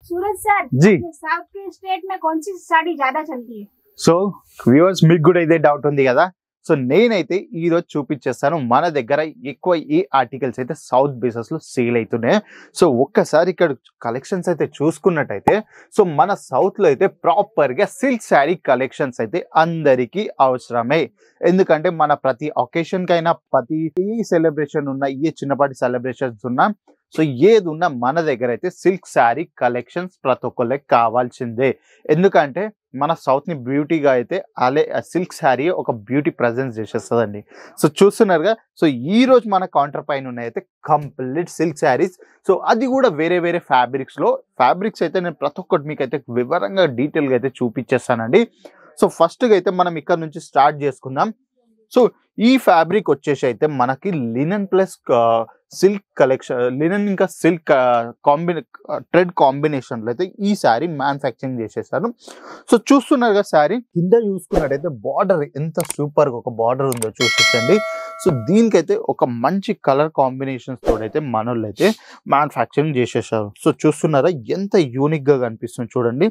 सूरज sir जी south के state में कौन सी साड़ी ज्यादा चलती है? సో వ్యూవర్స్ మీకు కూడా ఇదే డౌట్ ఉంది కదా. సో నేనైతే ఈ రోజు చూపించేస్తాను మన దగ్గర ఎక్కువ ఏ ఆర్టికల్స్ అయితే సౌత్ బేసెస్ లో సేల్ అవుతున్నాయి. సో ఒక్కసారి ఇక్కడ కలెక్షన్స్ అయితే చూసుకున్నట్టయితే సో మన సౌత్ లో అయితే ప్రాపర్ గా సిల్క్ శారీ కలెక్షన్స్ అయితే అందరికీ అవసరమే. ఎందుకంటే మన ప్రతి ఒకేషన్ కైనా ప్రతి సెలబ్రేషన్ ఉన్న ఏ చిన్నపాటి సెలబ్రేషన్స్ ఉన్నా సో ఏది ఉన్నా మన దగ్గర అయితే సిల్క్ శారీ కలెక్షన్స్ ప్రతి ఒక్కళ్ళకి కావాల్సిందే. ఎందుకంటే మన సౌత్ ని బ్యూటీగా అయితే అలే సిల్క్ శారీ ఒక బ్యూటీ ప్రజెన్స్ చేసేస్తుందండి. సో చూస్తున్నారుగా, సో ఈ రోజు మన కౌంటర్ పైన ఉన్నాయితే కంప్లీట్ సిల్క్ శారీస్. సో అది కూడా వేరే వేరే ఫ్యాబ్రిక్స్ అయితే నేను ప్రతి ఒక్కటి మీకు అయితే వివరంగా డీటెయిల్గా అయితే చూపించేస్తానండి. సో ఫస్ట్గా అయితే మనం ఇక్కడ నుంచి స్టార్ట్ చేసుకుందాం. సో ఈ ఫ్యాబ్రిక్ వచ్చేసి అయితే మనకి లినన్ ప్లస్ సిల్క్ కలెక్షన్, లినన్ ఇంకా సిల్క్ ట్రెడ్ కాంబినేషన్ లో అయితే ఈ శారీ మ్యానుఫ్యాక్చరింగ్ చేసేసారు. సో చూస్తున్నారు కదా, శారీ కింద చూసుకున్నట్టయితే బార్డర్ ఎంత సూపర్ గా ఒక బార్డర్ ఉందో చూపించండి. సో దీనికైతే ఒక మంచి కలర్ కాంబినేషన్స్ తోడైతే మనోళ్ళు అయితే మ్యానుఫ్యాక్చరింగ్ చేసేసారు. సో చూస్తున్నారా ఎంత యూనిక్ గా కనిపిస్తుంది చూడండి.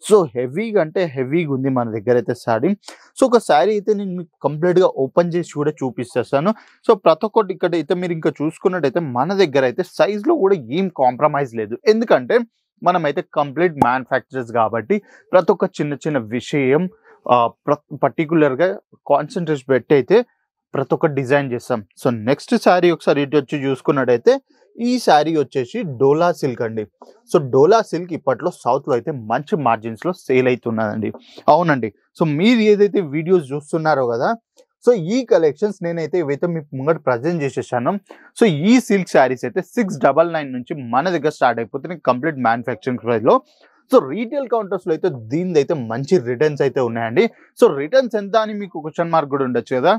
సో హెవీగా అంటే హెవీగా ఉంది మన దగ్గర అయితే శారీ. సో ఒక శారీ అయితే నేను మీకు కంప్లీట్ గా ఓపెన్ చేసి కూడా చూపిస్తాను. సో ప్రతి ఒక్కటి ఇక్కడ అయితే మీరు ఇంకా చూసుకున్నట్టయితే మన దగ్గర అయితే సైజ్ లో కూడా ఏం కాంప్రమైజ్ లేదు. ఎందుకంటే మనమైతే కంప్లీట్ మ్యానుఫ్యాక్చరర్స్ కాబట్టి ప్రతి ఒక్క చిన్న చిన్న విషయం పర్టికులర్ గా కాన్సన్ట్రేట్ పెట్టి అయితే ప్రతి ఒక్క డిజైన్ చేస్తాం. సో నెక్స్ట్ శారీ ఒకసారి ఇటు వచ్చి చూసుకున్నట్టయితే ఈ శారీ వచ్చేసి డోలా సిల్క్ అండి. సో డోలా సిల్క్ ఇప్పట్లో సౌత్ లో అయితే మంచి మార్జిన్స్ లో సేల్ అవుతున్నదండి. అవునండి, సో మీరు ఏదైతే వీడియోస్ చూస్తున్నారో కదా, సో ఈ కలెక్షన్స్ నేనైతే ఇవైతే మీకు ముంగట ప్రజెంట్ చేసేసాను. సో ఈ సిల్క్ శారీస్ అయితే 699 నుంచి మన దగ్గర స్టార్ట్ అయిపోతుంది కంప్లీట్ మ్యానుఫ్యాక్చరింగ్ ప్రైస్ లో. సో రీటైల్ కౌంటర్స్ లో అయితే దీని అయితే మంచి రిటర్న్స్ అయితే ఉన్నాయండి. సో రిటర్న్స్ ఎంత అని మీకు క్వశ్చన్ మార్క్ కూడా ఉండొచ్చు కదా.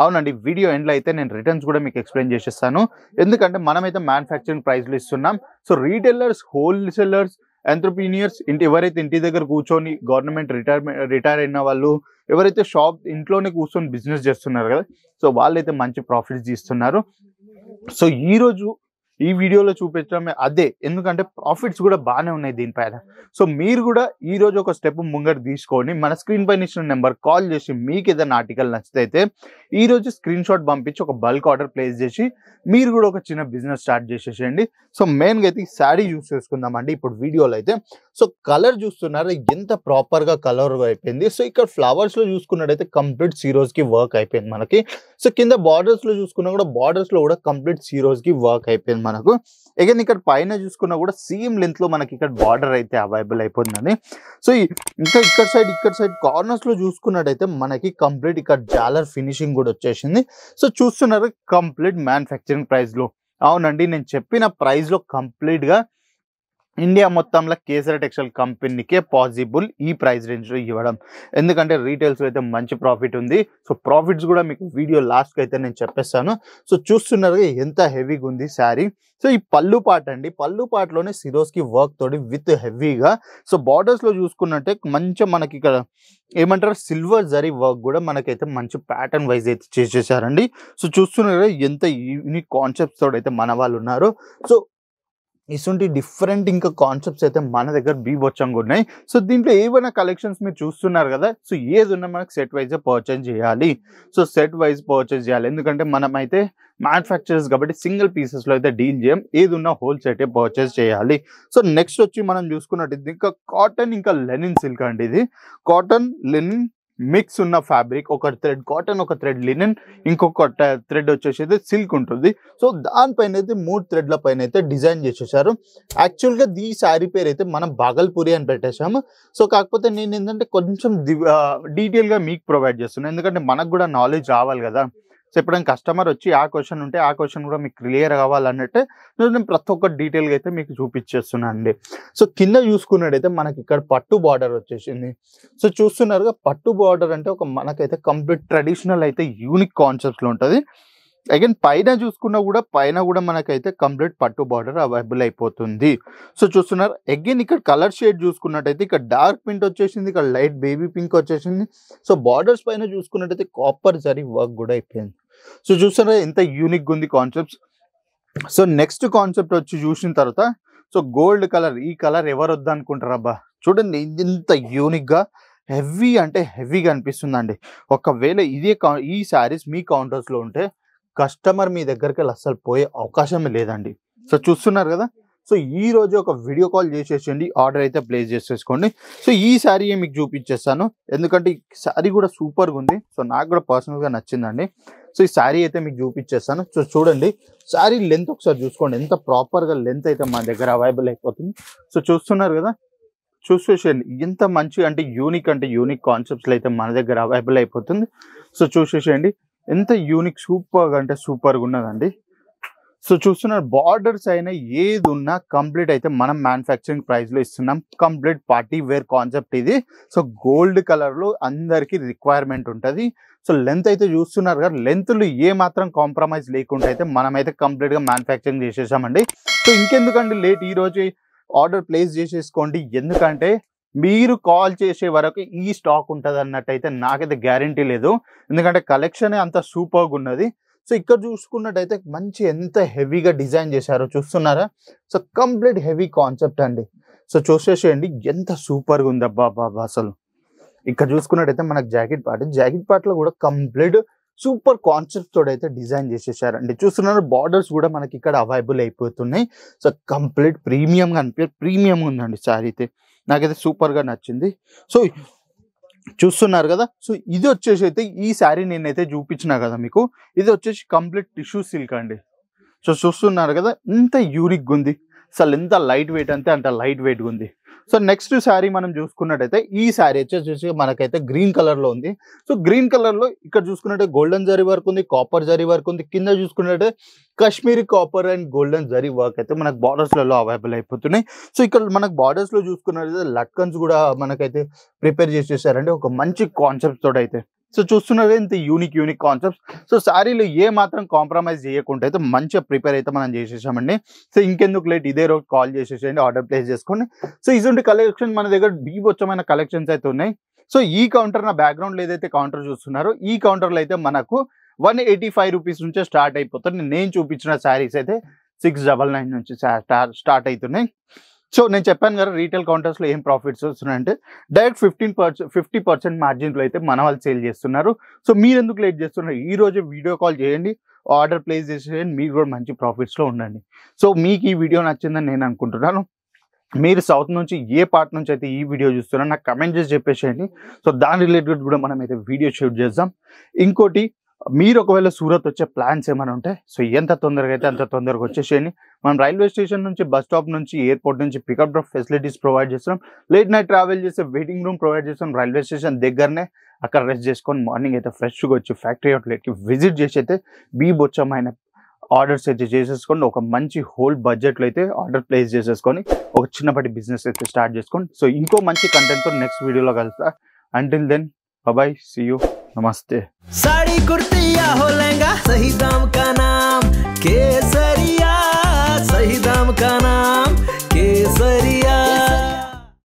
అవునండి, వీడియో ఎండ్లో అయితే నేను రిటర్న్స్ కూడా మీకు ఎక్స్ప్లెయిన్ చేసేస్తాను. ఎందుకంటే మనమైతే మ్యానుఫ్యాక్చరింగ్ ప్రైస్లో ఇస్తున్నాం. సో రీటైలర్స్, హోల్సేలర్స్, ఎంటర్ప్రీనియర్స్, ఎవరైతే ఇంటి దగ్గర కూర్చొని గవర్నమెంట్ రిటైర్ అయిన వాళ్ళు, ఎవరైతే ఇంట్లోనే కూర్చొని బిజినెస్ చేస్తున్నారు కదా, సో వాళ్ళైతే మంచి ప్రాఫిట్స్ ఇస్తున్నారు. సో ఈ వీడియోలో చూపించడమే అదే, ఎందుకంటే ప్రాఫిట్స్ కూడా బాగానే ఉన్నాయి దీనిపైన. సో మీరు కూడా ఈ రోజు ఒక స్టెప్ ముంగట తీసుకొని మన స్క్రీన్ పైన ఇచ్చిన నెంబర్ కాల్ చేసి మీకు ఏదైనా ఆర్టికల్ నచ్చితే ఈ రోజు స్క్రీన్ షాట్ పంపించి ఒక బల్క్ ఆర్డర్ ప్లేస్ చేసి మీరు కూడా ఒక చిన్న బిజినెస్ స్టార్ట్ చేసేసేయండి. సో మెయిన్గా అయితే ఈ శారీ యూస్ చేసుకుందామండి ఇప్పుడు వీడియోలో అయితే. సో కలర్ చూస్తున్నారు ఎంత ప్రాపర్ గా కలర్ అయిపోయింది. సో ఇక్కడ ఫ్లవర్స్ లో చూసుకున్నట్టయితే కంప్లీట్ సీరోస్ కి వర్క్ అయిపోయింది మనకి. సో కింద బార్డర్స్ లో చూసుకున్నా కూడా బార్డర్స్ లో కూడా కంప్లీట్ సీరోస్ కి వర్క్ అయిపోయింది మనకు. అగైన్ ఇక్కడ పైన చూసుకున్నా కూడా సేమ్ లెంత్ లో మనకి ఇక్కడ బార్డర్ అయితే అవైలబుల్ అయిపోతుందని. సో ఇంకా ఇక్కడ సైడ్ కార్నర్స్ లో చూసుకున్నట్టయితే మనకి కంప్లీట్ ఇక్కడ జాలర్ ఫినిషింగ్ కూడా వచ్చేసింది. సో చూస్తున్నారు కంప్లీట్ మ్యానుఫ్యాక్చరింగ్ ప్రైస్ లో. అవునండి, నేను చెప్పిన ప్రైస్ లో కంప్లీట్ గా ఇండియా మొత్తంలో కేసరి టెక్స్టైల్ కంపెనీకే పాసిబుల్ ఈ ప్రైస్ రేంజ్ లో ఇవ్వడం. ఎందుకంటే రీటైల్స్ అయితే మంచి ప్రాఫిట్ ఉంది. సో ప్రాఫిట్స్ కూడా మీకు వీడియో లాస్ట్ అయితే నేను చెప్పేస్తాను. సో చూస్తున్నారు ఎంత హెవీగా ఉంది శారీ. సో ఈ పళ్ళు పాట అండి, పళ్ళు పాటలోనే సిరోస్ కి వర్క్ తోటి విత్ హెవీగా. సో బార్డర్స్ లో చూసుకున్నట్టే మంచిగా మనకి ఇక్కడ ఏమంటారు సిల్వర్ జరీ వర్క్ కూడా మనకైతే మంచి ప్యాటర్న్ వైజ్ అయితే చేసేసారండి. సో చూస్తున్నారు ఎంత యూనిక్ కాన్సెప్ట్స్ తోటి అయితే మన వాళ్ళు ఉన్నారు. సో ఇటువంటి డిఫరెంట్ ఇంకా కాన్సెప్ట్స్ అయితే మన దగ్గర బీభత్సంగా ఉన్నాయి. సో దీంట్లో ఏవైనా కలెక్షన్స్ మీరు చూస్తున్నారు కదా, సో ఏది ఉన్నా మనకు సెట్ వైజ్ పర్చేజ్ చేయాలి. సో సెట్ వైజ్ పర్చేజ్ చేయాలి, ఎందుకంటే మనం అయితే మ్యానుఫ్యాక్చరర్స్ కాబట్టి సింగిల్ పీసెస్ లో అయితే డీల్ చేయం. ఏది ఉన్నా హోల్ సెట్ పర్చేజ్ చేయాలి. సో నెక్స్ట్ వచ్చి మనం చూసుకున్నట్టు ఇంకా కాటన్ ఇంకా లెనిన్ సిల్క్ అండి. ఇది కాటన్ లెనిన్ మిక్స్ ఉన్న ఫ్యాబ్రిక్, ఒక థ్రెడ్ కాటన్, ఒక థ్రెడ్ లినెన్, ఇంకొక థ్రెడ్ వచ్చేసి సిల్క్ ఉంటుంది. సో దానిపైన అయితే 3 థ్రెడ్ల పైన అయితే డిజైన్ చేసేసారు. యాక్చువల్గా ఈ శారీ పేరు అయితే మనం బాగల్పూరి అని పెట్టేశాము. సో కాకపోతే నేను ఏంటంటే కొంచెం డీటెయిల్గా మీకు ప్రొవైడ్ చేస్తున్నాను, ఎందుకంటే మనకు కూడా నాలెడ్జ్ రావాలి కదా. సో ఎప్పుడైనా కస్టమర్ వచ్చి ఆ క్వశ్చన్ ఉంటే ఆ క్వశ్చన్ కూడా మీకు క్లియర్ కావాలన్నట్టే నేను ప్రతి ఒక్క డీటెయిల్గా అయితే మీకు చూపించేస్తున్నాను అండి. సో కింద చూసుకున్నట్టయితే మనకి ఇక్కడ పట్టు బార్డర్ వచ్చేసింది. సో చూస్తున్నారుగా, పట్టు బార్డర్ అంటే ఒక మనకైతే కంప్లీట్ ట్రెడిషనల్ అయితే యూనిక్ కాన్సెప్ట్స్లో ఉంటుంది. అగైన్ పైన చూసుకున్నా కూడా పైన కూడా మనకైతే కంప్లీట్ పట్టు బార్డర్ అవైలబుల్ అయిపోతుంది. సో చూస్తున్నారు అగైన్ ఇక్కడ కలర్ షేడ్ చూసుకున్నట్టయితే ఇక్కడ డార్క్ పింక్ వచ్చేసింది, ఇక్కడ లైట్ బేబీ పింక్ వచ్చేసింది. సో బార్డర్స్ పైన చూసుకున్నట్టయితే కాపర్ జరీ వర్క్ కూడా అయిపోయింది. సో చూస్తున్నారా ఎంత యూనిక్ ఉంది కాన్సెప్ట్స్. సో నెక్స్ట్ కాన్సెప్ట్ వచ్చి చూసిన తర్వాత సో గోల్డ్ కలర్, ఈ కలర్ ఎవరు వద్దనుకుంటారు అబ్బా. చూడండి ఇంత యూనిక్ గా హెవీ అంటే హెవీగా అనిపిస్తుందండి. ఒకవేళ ఈ శారీస్ మీ కౌంటర్స్ లో ఉంటే కస్టమర్ మీ దగ్గరికి అసలు పోయే అవకాశమే లేదండి. సో చూస్తున్నారు కదా. సో ఈ రోజు ఒక వీడియో కాల్ చేసేసండి, ఆర్డర్ అయితే ప్లేస్ చేసేసుకోండి. సో ఈ శారీ మీకు చూపించేస్తాను, ఎందుకంటే ఈ శారీ కూడా సూపర్గా ఉంది. సో నాకు కూడా పర్సనల్గా నచ్చిందండి. సో ఈ శారీ అయితే మీకు చూపించేస్తాను. సో చూడండి శారీ లెంత్ ఒకసారి చూసుకోండి, ఎంత ప్రాపర్గా లెంత్ అయితే మన దగ్గర అవైలబుల్ అయిపోతుంది. సో చూస్తున్నారు కదా, చూసేసేయండి ఎంత మంచి అంటే యూనిక్ కాన్సెప్ట్స్లో అయితే మన దగ్గర అవైలబుల్ అయిపోతుంది. సో చూసేసేయండి ఎంత యూనిక్ సూపర్గా అంటే సూపర్గా ఉన్నదండి. సో చూస్తున్నారు బార్డర్స్ అయినా ఏది ఉన్నా కంప్లీట్ అయితే మనం మ్యానుఫ్యాక్చరింగ్ ప్రైస్లో ఇస్తున్నాం. కంప్లీట్ పార్టీ వేర్ కాన్సెప్ట్ ఇది. సో గోల్డ్ కలర్లో అందరికీ రిక్వైర్మెంట్ ఉంటుంది. సో లెంత్ అయితే చూస్తున్నారు కదా, లెంత్లు ఏ మాత్రం కాంప్రమైజ్ లేకుండా అయితే మనమైతే కంప్లీట్గా మ్యానుఫ్యాక్చరింగ్ చేసేసామండి. సో ఇంకెందుకండి లేట్, ఈరోజు ఆర్డర్ ప్లేస్ చేసేసుకోండి. ఎందుకంటే మీరు కాల్ చేసే వరకు ఈ స్టాక్ ఉంటుంది అన్నట్టయితే నాకైతే గ్యారంటీ లేదు, ఎందుకంటే కలెక్షన్ అంత సూపర్గా ఉన్నది. సో ఇక్కడ చూసుకున్నట్టయితే మంచి ఎంత హెవీగా డిజైన్ చేశారో చూస్తున్నారా. సో కంప్లీట్ హెవీ కాన్సెప్ట్ అండి. సో చూసేసేయండి ఎంత సూపర్గా ఉంది అబ్బా బాబా అసలు. ఇక్కడ చూసుకున్నట్టయితే మనకు జాకెట్ పార్ట్లో కూడా కంప్లీట్ సూపర్ కాన్సెప్ట్ తోడు అయితే డిజైన్ చేసేసారండి. చూస్తున్నారు బార్డర్స్ కూడా మనకి ఇక్కడ అవైలబుల్ అయిపోతున్నాయి. సో కంప్లీట్ ప్రీమియం ఉందండి శారీ అయితే, నాకైతే సూపర్గా నచ్చింది. సో చూస్తున్నారు కదా. సో ఇది వచ్చేసి అయితే ఈ శారీ నేనైతే చూపించిన కదా మీకు, ఇది వచ్చేసి కంప్లీట్ టిష్యూ సిల్క్ అండి. సో చూస్తున్నారు కదా ఎంత యూనిక్గా ఉంది, అసలు ఎంత లైట్ వెయిట్ అంటే అంత లైట్ వెయిట్గా ఉంది. సో నెక్స్ట్ శారీ మనం చూసుకున్నట్టయితే ఈ శారీ వచ్చేసి మనకైతే గ్రీన్ కలర్లో ఉంది. సో గ్రీన్ కలర్లో ఇక్కడ చూసుకున్నట్టే గోల్డెన్ జరీ వర్క్ ఉంది, కాపర్ జరీ వర్క్ ఉంది. కింద చూసుకున్నట్టే Kashmiri copper and golden zari work అయితే మనకు బార్డర్స్లలో అవైలబుల్ అయిపోతున్నాయి. సో ఇక్కడ మనకు బార్డర్స్లో చూసుకున్నట్టయితే లట్కన్స్ కూడా మనకైతే ప్రిపేర్ చేసేసారండి ఒక మంచి కాన్సెప్ట్ తోటి అయితే. సో చూస్తున్నారు ఇంత యూనిక్ కాన్సెప్ట్స్. సో శారీలో ఏ మాత్రం కాంప్రమైజ్ చేయకుండా అయితే మంచిగా ప్రిపేర్ అయితే మనం చేసేసామండి. సో ఇంకెందుకు లేట్, ఇదే రోజు కాల్ చేసేసేయండి, ఆర్డర్ ప్లేస్ చేసుకోండి. సో ఇటువంటి కలెక్షన్ మన దగ్గర బీభత్సమైన కలెక్షన్స్ అయితే ఉన్నాయి. సో ఈ కౌంటర్, నా బ్యాక్గ్రౌండ్లో ఏదైతే కౌంటర్ చూస్తున్నారో ఈ కౌంటర్లో అయితే మనకు 185 రూపీస్ నుంచే స్టార్ట్ అయిపోతుంది. నేను చూపించిన శారీస్ అయితే 699 నుంచి స్టార్ట్ అవుతున్నాయి. సో నేను చెప్పాను కదా రీటైల్ కౌంటర్స్లో ఏం ప్రాఫిట్స్ వస్తున్నాయంటే డైరెక్ట్ 50% మార్జిన్లో అయితే మన వాళ్ళు సేల్ చేస్తున్నారు. సో మీరు ఎందుకు లేట్ చేస్తున్నారు, ఈ రోజు వీడియో కాల్ చేయండి, ఆర్డర్ ప్లేస్ చేసేయండి, మీరు కూడా మంచి ప్రాఫిట్స్లో ఉండండి. సో మీకు ఈ వీడియో నచ్చిందని నేను అనుకుంటున్నాను. మీరు సౌత్ నుంచి ఏ పార్ట్ నుంచి అయితే ఈ వీడియో చూస్తున్నారో నాకు కమెంట్ చేసి చెప్పేసేయండి. సో దాని రిలేటెడ్ కూడా మనం అయితే వీడియో షూట్ చేద్దాం. ఇంకోటి, మీరు ఒకవేళ సూరత్ వచ్చే ప్లాన్స్ ఏమైనా ఉంటే సో ఎంత తొందరగా అయితే అంత తొందరగా వచ్చేసేయండి. మనం రైల్వే స్టేషన్ నుంచి, బస్ స్టాప్ నుంచి, ఎయిర్పోర్ట్ నుంచి పికప్ డ్రాప్ ఫెసిలిటీస్ ప్రొవైడ్ చేస్తున్నాం. లేట్ నైట్ ట్రావెల్ చేసే వెయిటింగ్ రూమ్ ప్రొవైడ్ చేస్తాం రైల్వే స్టేషన్ దగ్గరనే. అక్కడ రెస్ట్ చేసుకొని మార్నింగ్ అయితే ఫ్రెష్గా వచ్చి ఫ్యాక్టరీ అవుట్లెట్కి విజిట్ చేసి అయితే బీభత్సమైన ఆర్డర్స్ అయితే చేసేసుకోండి. ఒక మంచి హోల్ బడ్జెట్లో అయితే ఆర్డర్ ప్లేస్ చేసేసుకొని ఒక చిన్నపాటి బిజినెస్ అయితే స్టార్ట్ చేసుకోండి. సో ఇంకో మంచి కంటెంట్తో నెక్స్ట్ వీడియోలో కలుస్తా. Until then bye, see you, నమస్తే. साड़ी कुर्ती या हो लहंगा, सही दाम का